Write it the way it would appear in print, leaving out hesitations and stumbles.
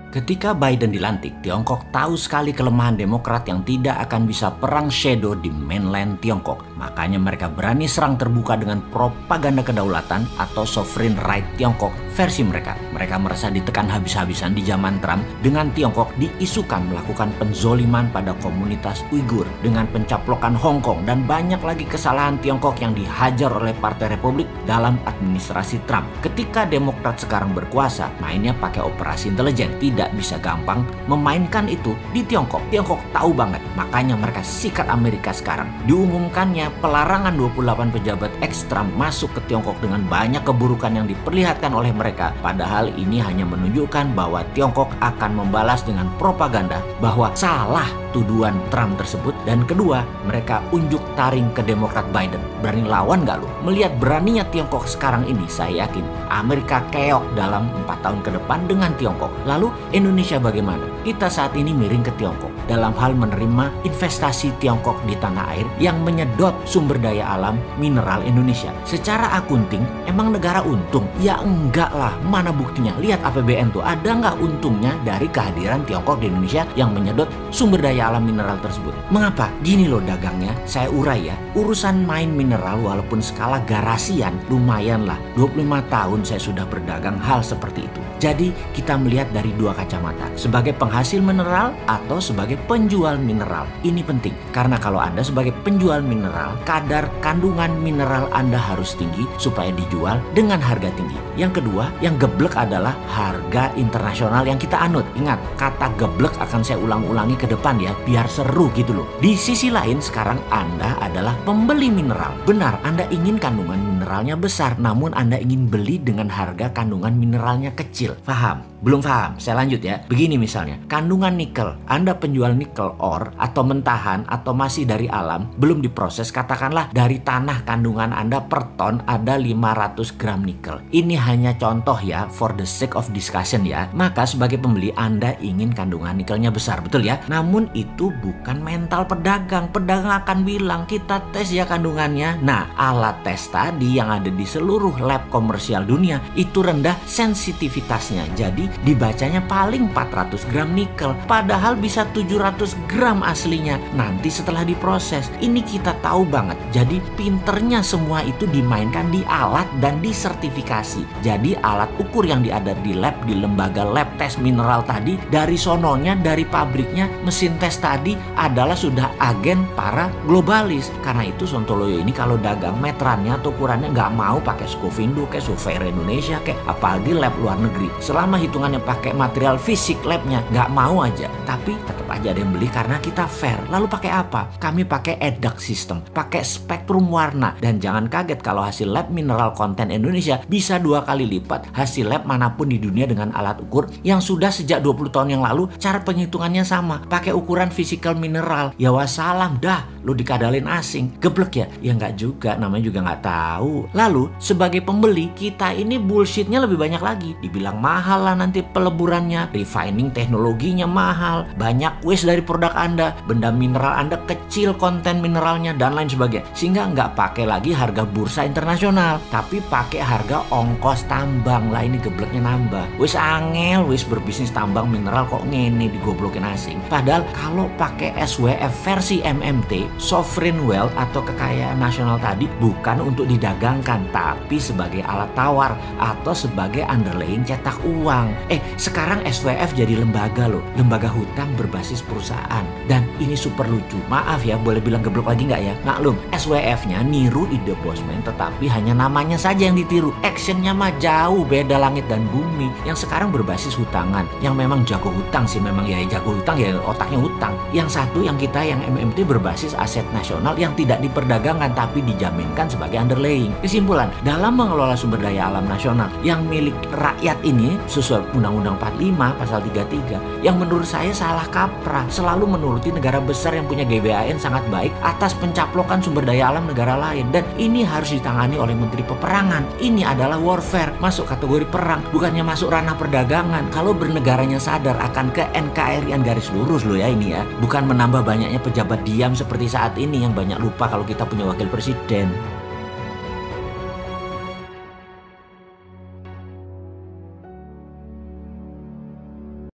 Ketika Biden dilantik, Tiongkok tahu sekali kelemahan Demokrat yang tidak akan bisa perang shadow di mainland Tiongkok. Makanya mereka berani serang terbuka dengan propaganda kedaulatan atau sovereign right Tiongkok versi mereka. Mereka merasa ditekan habis-habisan di zaman Trump dengan Tiongkok diisukan melakukan penzoliman pada komunitas Uighur dengan pencaplokan Hong Kong dan banyak lagi kesalahan Tiongkok yang dihajar oleh Partai Republik dalam administrasi Trump. Ketika Demokrat sekarang berkuasa, mainnya pakai operasi intelijen. Tidak bisa gampang memainkan itu di Tiongkok. Tiongkok tahu banget, makanya mereka sikat Amerika sekarang. Diumumkannya pelarangan 28 pejabat ex-Trump masuk ke Tiongkok dengan banyak keburukan yang diperlihatkan oleh mereka. Padahal ini hanya menunjukkan bahwa Tiongkok akan membalas dengan propaganda bahwa salah tuduhan Trump tersebut. Dan kedua, mereka unjuk taring ke Demokrat Biden. Berani lawan gak lu? Melihat beraninya Tiongkok sekarang ini, saya yakin Amerika keok dalam 4 tahun ke depan dengan Tiongkok. Lalu Indonesia bagaimana? Kita saat ini miring ke Tiongkok dalam hal menerima investasi Tiongkok di tanah air yang menyedot sumber daya alam mineral Indonesia. Secara akunting, emang negara untung? Ya enggak lah, mana buktinya? Lihat APBN tuh, ada nggak untungnya dari kehadiran Tiongkok di Indonesia yang menyedot sumber daya alam mineral tersebut? Mengapa? Gini loh dagangnya, saya urai ya. Urusan main mineral walaupun skala garasian lumayan lah. 25 tahun saya sudah berdagang hal seperti itu. Jadi kita melihat dari dua kacamata, sebagai penghasil mineral atau sebagai penjual mineral. Ini penting, karena kalau Anda sebagai penjual mineral, kadar kandungan mineral Anda harus tinggi supaya dijual dengan harga tinggi. Yang kedua, yang geblek adalah harga internasional yang kita anut. Ingat, kata geblek akan saya ulang-ulangi ke depan ya, biar seru gitu loh. Di sisi lain, sekarang Anda adalah pembeli mineral. Benar, Anda ingin kandungan mineralnya besar, namun Anda ingin beli dengan harga kandungan mineralnya kecil. Paham? Belum paham? Saya lanjut ya. Begini misalnya, kandungan nikel, Anda penjual nikel ore atau mentahan atau masih dari alam, belum diproses, katakanlah dari tanah kandungan Anda per ton ada 500 gram nikel. Ini hanya contoh ya, for the sake of discussion ya. Maka sebagai pembeli Anda ingin kandungan nikelnya besar, betul ya? Namun itu bukan mental pedagang. Pedagang akan bilang, kita tes ya kandungannya. Nah, alat tes tadi yang ada di seluruh lab komersial dunia itu rendah sensitivitasnya. Jadi dibacanya paling 400 gram nikel, padahal bisa 700 gram aslinya nanti setelah diproses. Ini kita tahu banget. Jadi pinternya semua itu dimainkan di alat dan disertifikasi. Jadi alat ukur yang ada di lab, di lembaga lab tes mineral tadi, dari sononya, dari pabriknya, mesin tes tadi adalah sudah agen para globalis. Karena itu Sontoloyo ini kalau dagang meterannya atau ukurannya nggak mau pakai Scovindo kayak Surveyor Indonesia kayak apalagi lab luar negeri. Selama hitungannya pakai material fisik labnya, nggak mau aja. Tapi tetap aja ada yang beli karena kita fair. Lalu pakai apa? Kami pakai EDAC system, pakai spektrum warna. Dan jangan kaget kalau hasil lab mineral konten Indonesia bisa 2 kali lipat hasil lab manapun di dunia dengan alat ukur yang sudah sejak 20 tahun yang lalu cara penghitungannya sama. Pakai ukuran physical mineral. Ya wassalam dah, lu dikadalin asing. Geblek ya? Ya nggak juga, namanya juga nggak tahu. Lalu sebagai pembeli kita ini bullshitnya lebih banyak lagi. Dibilang mahal lah nanti peleburannya, refining teknologinya mahal, banyak waste dari produk Anda, benda mineral Anda kecil konten mineralnya dan lain sebagainya. Sehingga nggak pakai lagi harga bursa internasional, tapi pakai harga ongkos tambang. Lah ini gebleknya nambah. Wis angel, wis berbisnis tambang mineral kok ngene digoblokin asing. Padahal kalau pakai SWF versi MMT, sovereign wealth atau kekayaan nasional tadi bukan untuk didagangkan, tapi sebagai alat tawar atau sebagai underlying cetak uang. Sekarang SWF jadi lembaga loh, lembaga hutang berbasis perusahaan. Dan ini super lucu. Maaf ya, boleh bilang geblok lagi nggak ya? Maklum, SWF-nya niru ide Bosman, tetapi hanya namanya saja yang ditiru. Actionnya mah jauh beda langit dan bumi. Yang sekarang berbasis hutangan, yang memang jago hutang sih, memang ya jago hutang ya otaknya hutang. Yang satu yang kita yang MMT berbasis aset nasional yang tidak diperdagangkan tapi dijaminkan sebagai underlying. Kesimpulan, dalam mengelola sumber daya alam nasional yang milik rakyat ini sesuai Undang-Undang 45 pasal 33 yang menurut saya salah kaprah, selalu menuruti negara besar yang punya GBHN sangat baik atas pencaplokan sumber daya alam negara lain. Dan ini harus ditangani oleh Menteri Peperangan. Ini adalah warfare, masuk kategori perang, bukannya masuk ranah perdagangan. Kalau bernegaranya sadar akan ke NKRI-an garis lurus loh ya ini ya, bukan menambah banyaknya pejabat diam seperti saat ini yang banyak lupa kalau kita punya wakil presiden.